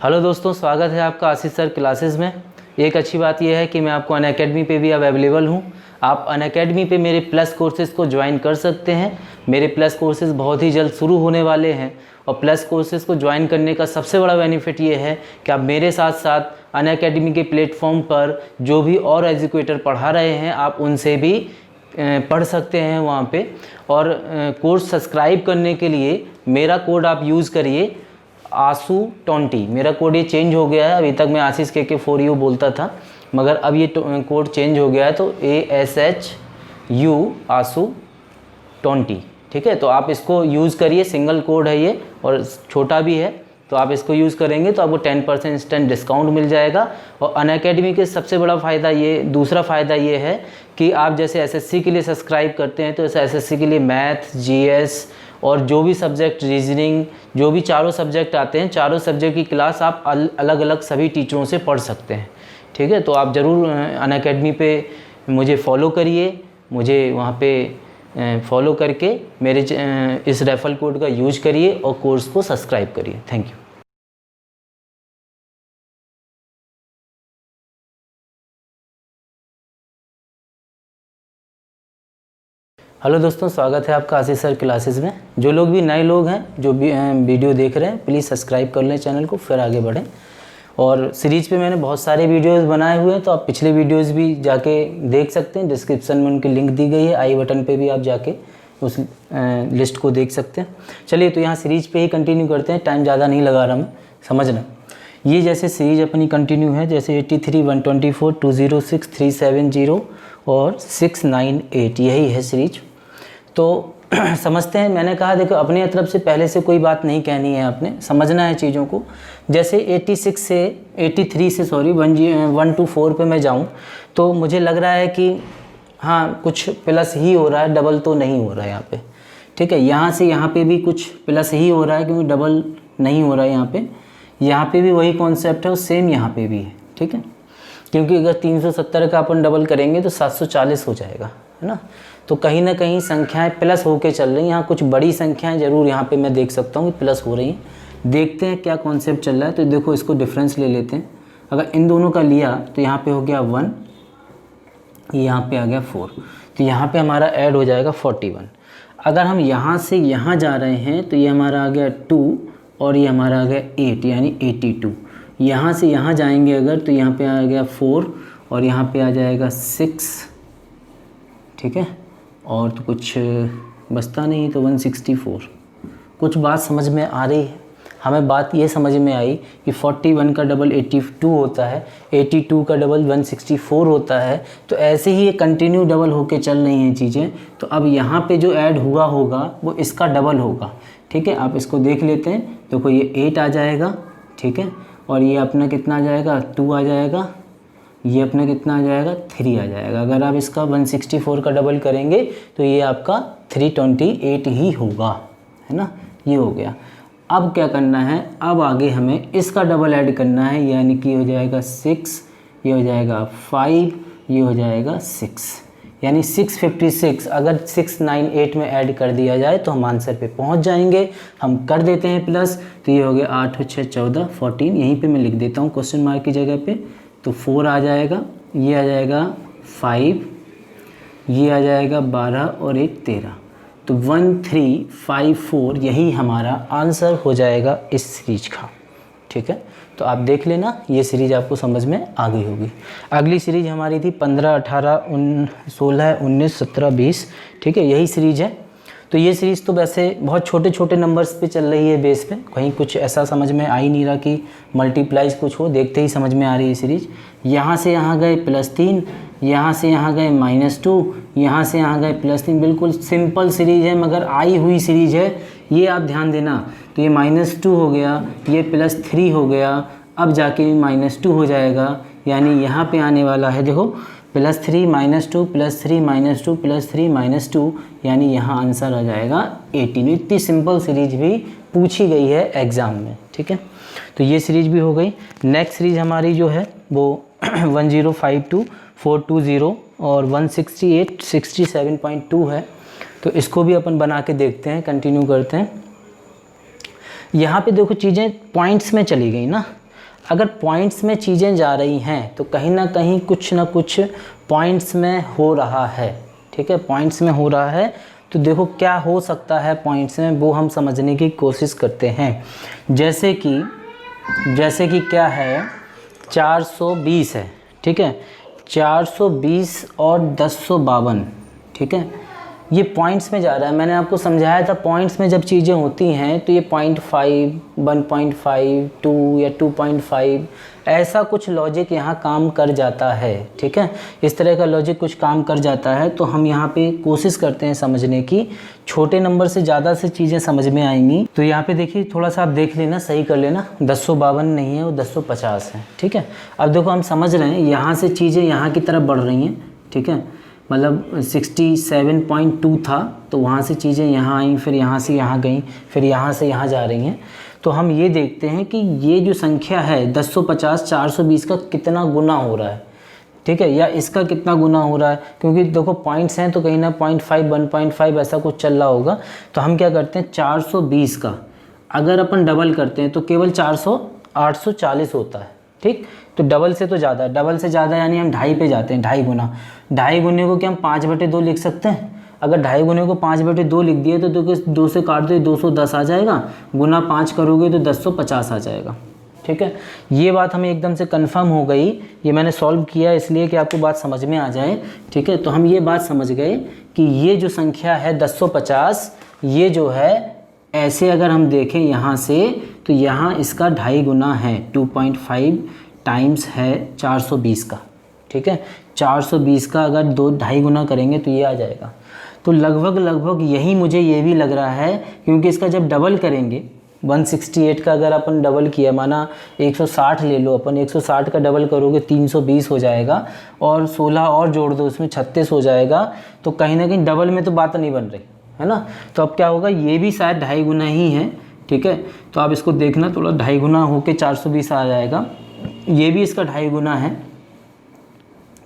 Hello दोस्तों, स्वागत है आपका आशीष सर क्लासेस में। एक अच्छी बात यह है कि मैं आपको अनअकैडमी पे भी अब अवेलेबल हूँ। आप अनअकैडमी पे मेरे प्लस कोर्सेज़ को ज्वाइन कर सकते हैं। मेरे प्लस कोर्सेज़ बहुत ही जल्द शुरू होने वाले हैं और प्लस कोर्सेज़ को ज्वाइन करने का सबसे बड़ा बेनिफिट ये है कि आप मेरे साथ साथ अनअकैडमी के प्लेटफॉर्म पर जो भी और एजुकेटर पढ़ा रहे हैं आप उनसे भी पढ़ सकते हैं वहाँ पे। और कोर्स सब्सक्राइब करने के लिए मेरा कोड आप यूज़ करिए ASU20। मेरा कोड ये चेंज हो गया है। अभी तक मैं आशीष के 4U बोलता था, मगर अब ये कोड चेंज हो गया है, तो ASHU ASU20। ठीक है, तो आप इसको यूज़ करिए। सिंगल कोड है ये और छोटा भी है, तो आप इसको यूज़ करेंगे तो आपको 10% इंस्टेंट डिस्काउंट मिल जाएगा। और अनअकैडमी के सबसे बड़ा फ़ायदा ये, दूसरा फ़ायदा ये है कि आप जैसे SSC के लिए सब्सक्राइब करते हैं तो इस SSC के लिए मैथ, GS और जो भी सब्जेक्ट, रीजनिंग, जो भी चारों सब्जेक्ट आते हैं, चारों सब्जेक्ट की क्लास आप अलग अलग सभी टीचरों से पढ़ सकते हैं। ठीक है, तो आप ज़रूर अनअकैडमी पे मुझे फॉलो करिए। मुझे वहाँ पे फॉलो करके मेरे इस रेफरल कोड का यूज करिए और कोर्स को सब्सक्राइब करिए। Thank you. हेलो दोस्तों, स्वागत है आपका आशीष सर क्लासेस में। जो लोग भी नए लोग हैं, जो भी वीडियो देख रहे हैं, प्लीज़ सब्सक्राइब कर लें चैनल को, फिर आगे बढ़ें। और सीरीज़ पे मैंने बहुत सारे वीडियोस बनाए हुए हैं, तो आप पिछले वीडियोस भी जाके देख सकते हैं। डिस्क्रिप्शन में उनकी लिंक दी गई है, आई बटन पे भी आप जाके उस लिस्ट को देख सकते हैं। चलिए, तो यहाँ सीरीज़ पे ही कंटिन्यू करते हैं। टाइम ज़्यादा नहीं लगा रहा मैं, समझना। ये जैसे सीरीज अपनी कंटिन्यू है, जैसे 83, 124, 206, 370 और 698, यही है सीरीज। तो समझते हैं। मैंने कहा देखो, अपनी तरफ से पहले से कोई बात नहीं कहनी है, आपने समझना है चीज़ों को। जैसे 83 से 1 to 4 पे मैं जाऊं तो मुझे लग रहा है कि हाँ कुछ प्लस ही हो रहा है, डबल तो नहीं हो रहा है यहाँ पे। ठीक है, यहाँ से यहाँ पे भी कुछ प्लस ही हो रहा है, क्योंकि डबल नहीं हो रहा है यहाँ पे। यहाँ पे भी वही कॉन्सेप्ट है और सेम यहाँ पे भी है। ठीक है, क्योंकि अगर 370 का अपन डबल करेंगे तो 740 हो जाएगा, है ना। तो कहीं ना कहीं संख्याएं प्लस होके चल रही हैं। यहाँ कुछ बड़ी संख्याएं ज़रूर यहाँ पे मैं देख सकता हूँ कि प्लस हो रही हैं। देखते हैं क्या कॉन्सेप्ट चल रहा है। तो देखो, इसको डिफरेंस ले लेते हैं। अगर इन दोनों का लिया तो यहाँ पे हो गया 1, यहाँ पे आ गया 4, तो यहाँ पे हमारा ऐड हो जाएगा 41। अगर हम यहाँ से यहाँ जा रहे हैं तो ये हमारा आ गया 2 और ये हमारा आ गया 8, यानी 82। यहाँ से यहाँ जाएंगे अगर, तो यहाँ पे आ गया 4 और यहाँ पे आ जाएगा 6। ठीक है, और तो कुछ बचता नहीं, तो 164। कुछ बात समझ में आ रही है हमें। बात ये समझ में आई कि 41 का डबल 82 होता है, 82 का डबल 164 होता है। तो ऐसे ही ये कंटिन्यू डबल होके चल रही हैं चीज़ें। तो अब यहाँ पे जो ऐड हुआ होगा वो इसका डबल होगा। ठीक है, आप इसको देख लेते हैं। देखो, ये 8 आ जाएगा। ठीक है, और ये अपना कितना आ जाएगा, 2 आ जाएगा। ये अपना कितना आ जाएगा, 3 आ जाएगा। अगर आप इसका 164 का डबल करेंगे तो ये आपका 328 ही होगा, है ना। ये हो गया। अब क्या करना है, अब आगे हमें इसका डबल ऐड करना है, यानी कि हो जाएगा 6, ये हो जाएगा 5, ये हो जाएगा 6, यानी 656। अगर 698 में ऐड कर दिया जाए तो हम आंसर पे पहुंच जाएंगे। हम कर देते हैं प्लस, तो ये हो गया 8 और 6 14, 14। यहीं पे मैं लिख देता हूँ क्वेश्चन मार्क की जगह पे। तो 4 आ जाएगा, ये आ जाएगा 5, ये आ जाएगा 12 और 1 13। तो 1354 यही हमारा आंसर हो जाएगा इस सीरीज का। ठीक है, तो आप देख लेना, ये सीरीज आपको समझ में आ गई होगी। अगली सीरीज हमारी थी 15, 18, 16, 19, 17, 20। ठीक है, यही सीरीज है। तो ये सीरीज़ तो वैसे बहुत छोटे छोटे नंबर्स पे चल रही है बेस पे। कहीं कुछ ऐसा समझ में आ ही नहीं रहा कि मल्टीप्लाइज कुछ हो, देखते ही समझ में आ रही है सीरीज़। यहाँ से यहाँ गए +3, यहाँ से यहाँ गए -2, यहाँ से यहाँ गए +3। बिल्कुल सिंपल सीरीज़ है, मगर आई हुई सीरीज़ है, ये आप ध्यान देना। तो ये -2 हो गया, ये +3 हो गया, अब जाके -2 हो जाएगा, यानी यहाँ पे आने वाला है देखो +3 -2 +3 -2 +3 -2, यानी यहाँ आंसर आ जाएगा 18। इतनी सिंपल सीरीज भी पूछी गई है एग्ज़ाम में। ठीक है, तो ये सीरीज भी हो गई। नेक्स्ट सीरीज हमारी जो है वो 1052, 420 और 168, 67.2 है। तो इसको भी अपन बना के देखते हैं, कंटिन्यू करते हैं। यहाँ पे देखो चीज़ें पॉइंट्स में चली गई ना, अगर पॉइंट्स में चीज़ें जा रही हैं तो कहीं ना कहीं कुछ ना कुछ पॉइंट्स में हो रहा है, ठीक है, पॉइंट्स में हो रहा है। तो देखो क्या हो सकता है पॉइंट्स में, वो हम समझने की कोशिश करते हैं। जैसे कि क्या है, 420 है, ठीक है, 420 और 1052, ठीक है, ये पॉइंट्स में जा रहा है। मैंने आपको समझाया था पॉइंट्स में जब चीज़ें होती हैं तो ये 0.5, 1.5, 2 या 2.5 ऐसा कुछ लॉजिक यहाँ काम कर जाता है, ठीक है, इस तरह का लॉजिक कुछ काम कर जाता है। तो हम यहाँ पे कोशिश करते हैं समझने की, छोटे नंबर से ज़्यादा से चीज़ें समझ में आएंगी। तो यहाँ पे देखिए थोड़ा सा आप देख लेना, सही कर लेना, 1052 नहीं है, वो 1050 है, ठीक है। अब देखो हम समझ रहे हैं यहाँ से चीज़ें यहाँ की तरफ बढ़ रही हैं, ठीक है, मतलब 67.2 था तो वहाँ से चीज़ें यहाँ आई, फिर यहाँ से यहाँ गई, फिर यहाँ से यहाँ जा रही हैं। तो हम ये देखते हैं कि ये जो संख्या है 1050 420 का कितना गुना हो रहा है, ठीक है, या इसका कितना गुना हो रहा है, क्योंकि देखो पॉइंट्स हैं तो कहीं ना 0.5, 1.5 ऐसा कुछ चल रहा होगा। तो हम क्या करते हैं, 420 का अगर अपन डबल करते हैं तो केवल 840 होता है, ठीक। तो डबल से तो ज़्यादा, डबल से ज़्यादा यानी हम 2.5 पे जाते हैं, 2.5 गुना। 2.5 गुने को क्या हम 5/2 लिख सकते हैं? अगर 2.5 गुने को 5/2 लिख दिए तो 2 से काट दो, 210 आ जाएगा, गुना 5 करोगे तो 1050 आ जाएगा, ठीक है। ये बात हमें एकदम से कंफर्म हो गई, ये मैंने सॉल्व किया इसलिए कि आपको बात समझ में आ जाए, ठीक है। तो हम ये बात समझ गए कि ये जो संख्या है 1050, ये जो है ऐसे अगर हम देखें यहाँ से तो यहाँ इसका 2.5 गुना है, 2.5 टाइम्स है 420 का, ठीक है। 420 का अगर 2.5 गुना करेंगे तो ये आ जाएगा। तो लगभग यही मुझे ये भी लग रहा है, क्योंकि इसका जब डबल करेंगे 168 का अगर अपन डबल किया, माना 160 ले लो अपन, 160 का डबल करोगे 320 हो जाएगा, और 16 और जोड़ दो उसमें 36 हो जाएगा। तो कहीं ना कहीं डबल में तो बात नहीं बन रही है ना। तो अब क्या होगा, ये भी शायद 2.5 गुना ही है, ठीक है। तो आप इसको देखना, थोड़ा 2.5 गुना होके 420 आ जाएगा, ये भी इसका 2.5 गुना है,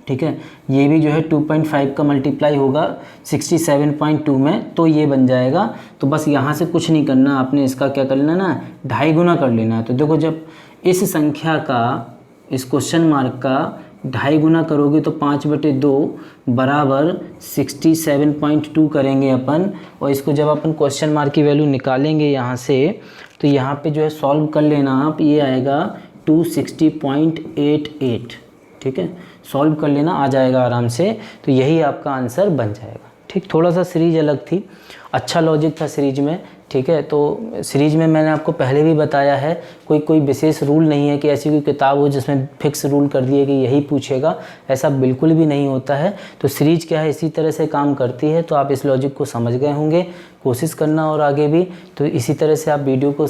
ठीक है। ये भी जो है 2.5 का मल्टीप्लाई होगा 67.2 में, तो ये बन जाएगा। तो बस यहाँ से कुछ नहीं करना, आपने इसका क्या कर लेना ना, 2.5 गुना कर लेना है। तो देखो जब इस संख्या का, इस क्वेश्चन मार्क का 2.5 गुना करोगे तो 5/2 बराबर 67.2 करेंगे अपन, और इसको जब अपन क्वेश्चन मार्क की वैल्यू निकालेंगे यहाँ से, तो यहाँ पे जो है सॉल्व कर लेना आप, ये आएगा 260.88, ठीक है, सॉल्व कर लेना, आ जाएगा आराम से। तो यही आपका आंसर बन जाएगा, ठीक। थोड़ा सा सीरीज अलग थी, अच्छा लॉजिक था सीरीज में, ठीक है। तो सीरीज में मैंने आपको पहले भी बताया है, कोई विशेष रूल नहीं है कि ऐसी कोई किताब हो जिसमें फिक्स रूल कर दिए कि यही पूछेगा, ऐसा बिल्कुल भी नहीं होता है। तो सीरीज क्या है, इसी तरह से काम करती है। तो आप इस लॉजिक को समझ गए होंगे, कोशिश करना और आगे भी। तो इसी तरह से आप वीडियो को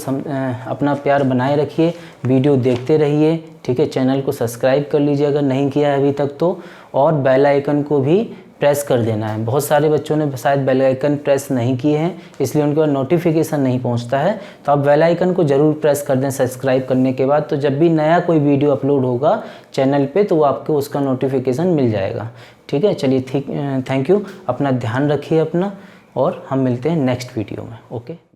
अपना प्यार बनाए रखिए, वीडियो देखते रहिए, ठीक है। चैनल को सब्सक्राइब कर लीजिए अगर नहीं किया है अभी तक तो, और बेल आइकन को भी प्रेस कर देना है। बहुत सारे बच्चों ने शायद बेल आइकन प्रेस नहीं किए हैं, इसलिए उनके पास नोटिफिकेशन नहीं पहुंचता है। तो आप बेल आइकन को ज़रूर प्रेस कर दें सब्सक्राइब करने के बाद, तो जब भी नया कोई वीडियो अपलोड होगा चैनल पे तो वो आपको उसका नोटिफिकेशन मिल जाएगा, ठीक है। चलिए थैंक यू, अपना ध्यान रखिए अपना, और हम मिलते हैं नेक्स्ट वीडियो में, ओके।